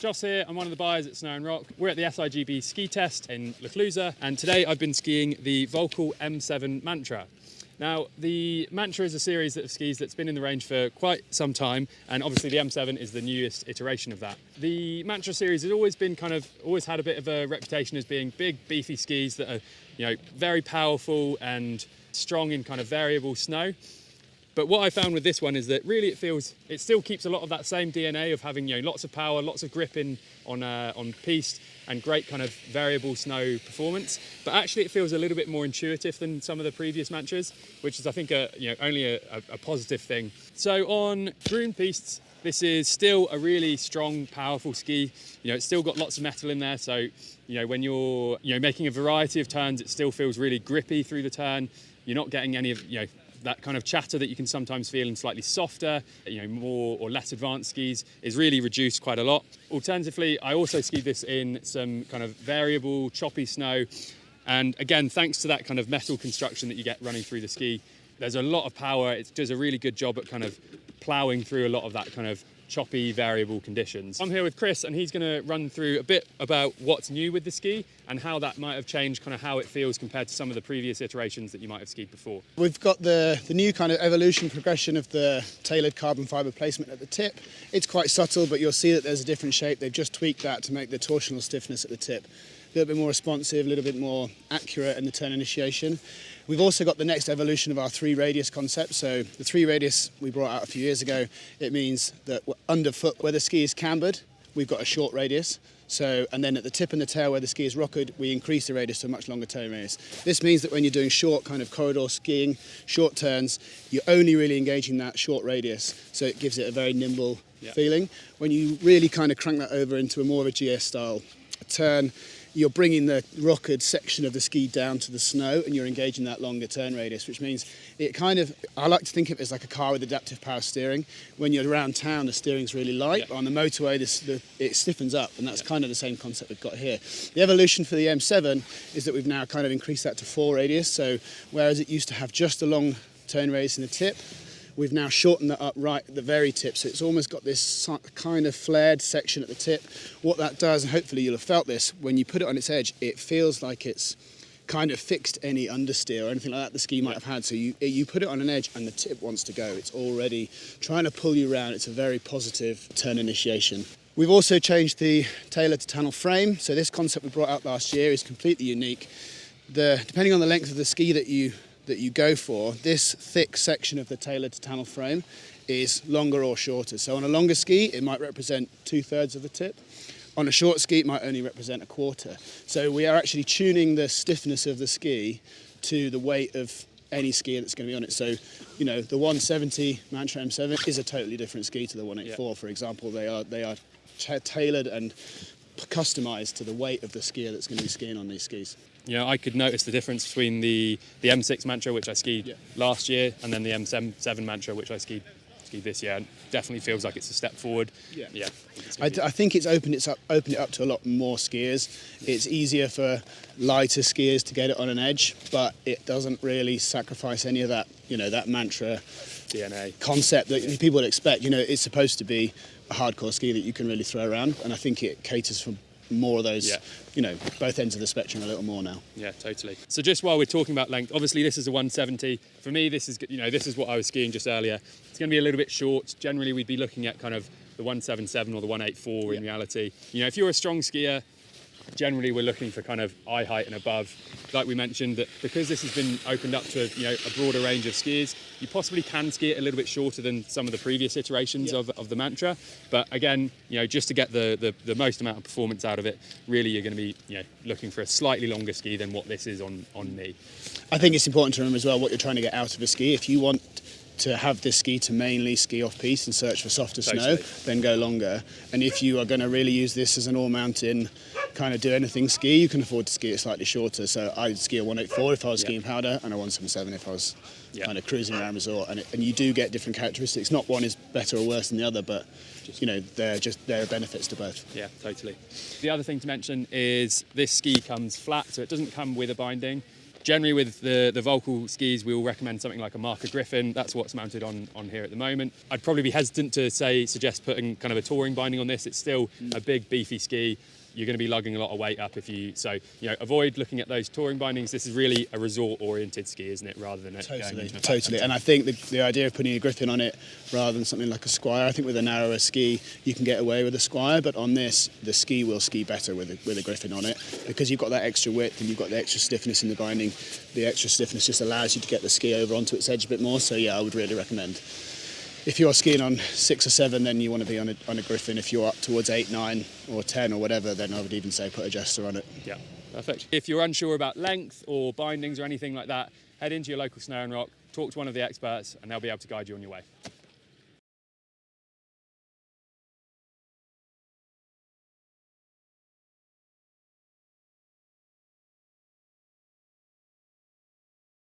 Joss here, I'm one of the buyers at Snow+Rock. We're at the SIGB ski test in Le Clusaz, and today I've been skiing the Volkl M7 Mantra. Now, the Mantra is a series of skis that's been in the range for quite some time, and obviously the M7 is the newest iteration of that. The Mantra series has always had a bit of a reputation as being big, beefy skis that are, very powerful and strong in kind of variable snow. But what I found with this one is that really it still keeps a lot of that same DNA of having lots of power, lots of grip on piste, and great kind of variable snow performance. But actually it feels a little bit more intuitive than some of the previous Mantras, which is I think only a positive thing. So on groomed pistes, this is still a really strong, powerful ski. It's still got lots of metal in there, so when you're making a variety of turns, it still feels really grippy through the turn. You're not getting any of that kind of chatter that you can sometimes feel in slightly softer, more or less advanced skis is really reduced quite a lot. Alternatively, I also skied this in some kind of variable, choppy snow. And again, thanks to that kind of metal construction that you get running through the ski, there's a lot of power. It does a really good job at kind of ploughing through a lot of that kind of choppy, variable conditions. I'm here with Chris, and he's going to run through a bit about what's new with the ski and how that might have changed kind of how it feels compared to some of the previous iterations that you might have skied before. We've got the new kind of evolution progression of the tailored carbon fibre placement at the tip. It's quite subtle, but you'll see that there's a different shape. They've just tweaked that to make the torsional stiffness at the tip a little bit more responsive, a little bit more accurate in the turn initiation. We've also got the next evolution of our 3 radius concept. So the 3 radius we brought out a few years ago, it means that underfoot where the ski is cambered, we've got a short radius. And then at the tip and the tail where the ski is rockered, we increase the radius to a much longer turn radius. This means that when you're doing short kind of corridor skiing, short turns, you're only really engaging that short radius. So it gives it a very nimble feeling. When you really kind of crank that over into a more of a GS style turn, you're bringing the rockered section of the ski down to the snow and you're engaging that longer turn radius, which means I like to think of it as like a car with adaptive power steering. When you're around town, the steering's really light. But on the motorway, it stiffens up, and that's kind of the same concept we've got here. The evolution for the M7 is that we've now kind of increased that to 4 radius. So whereas it used to have just a long turn radius in the tip, we've now shortened that up right at the very tip, so it's almost got this kind of flared section at the tip. What that does, and hopefully you'll have felt this, when you put it on its edge, it feels like it's kind of fixed any understeer or anything like that the ski might have had. So you put it on an edge and the tip wants to go. It's already trying to pull you around. It's a very positive turn initiation. We've also changed the tailored to tannel frame. So this concept we brought out last year is completely unique. Depending on the length of the ski that you go for, this thick section of the tailored to tannel frame is longer or shorter. So on a longer ski, it might represent 2/3 of the tip. On a short ski, it might only represent 1/4. So we are actually tuning the stiffness of the ski to the weight of any skier that's going to be on it. So, the 170 Mantra M7 is a totally different ski to the 184, for example. They are tailored and customized to the weight of the skier that's going to be skiing on these skis. I could notice the difference between the M6 Mantra, which I skied last year, and then the M7 Mantra, which I skied this year. It definitely feels like it's a step forward. I think it's opened it up to a lot more skiers. It's easier for lighter skiers to get it on an edge, but it doesn't really sacrifice any of that, that Mantra DNA concept that people would expect. It's supposed to be a hardcore ski that you can really throw around, and I think it caters for more of those, both ends of the spectrum a little more now. Yeah, totally. So just while we're talking about length, obviously this is a 170. For me, this is what I was skiing just earlier. It's going to be a little bit short. Generally, we'd be looking at kind of the 177 or the 184 in reality. If you're a strong skier, generally we're looking for kind of eye height and above. Like we mentioned, that because this has been opened up to a broader range of skiers, you possibly can ski it a little bit shorter than some of the previous iterations of the Mantra. But again, just to get the most amount of performance out of it, really you're going to be looking for a slightly longer ski than what this is on me. I think it's important to remember as well what you're trying to get out of a ski. If you want to have this ski to mainly ski off piste and search for softer snow, then go longer. And if you are going to really use this as an all-mountain kind of do anything ski, you can afford to ski it slightly shorter. So I'd ski a 184 if I was skiing powder, and a 177 if I was kind of cruising around resort. And you do get different characteristics. Not one is better or worse than the other, but there are benefits to both. Yeah, totally. The other thing to mention is this ski comes flat, so it doesn't come with a binding. Generally with the Volkl skis, we will recommend something like a marker griffin. That's what's mounted on here at the moment. I'd probably be hesitant to suggest putting kind of a touring binding on this. It's still a big beefy ski. You're going to be lugging a lot of weight up so avoid looking at those touring bindings. This is really a resort-oriented ski, isn't it, rather than Totally. And I think the idea of putting a griffin on it rather than something like a squire, I think with a narrower ski you can get away with a squire, but on this the ski will ski better with a griffin on it, because you've got that extra width and you've got the extra stiffness in the binding. The extra stiffness just allows you to get the ski over onto its edge a bit more. So yeah, I would really recommend. If you're skiing on 6 or 7, then you want to be on a griffin. If you're up towards 8, 9 or 10 or whatever, then I would even say put a jester on it. Yeah, perfect. If you're unsure about length or bindings or anything like that, head into your local Snow+Rock, talk to one of the experts and they'll be able to guide you on your way.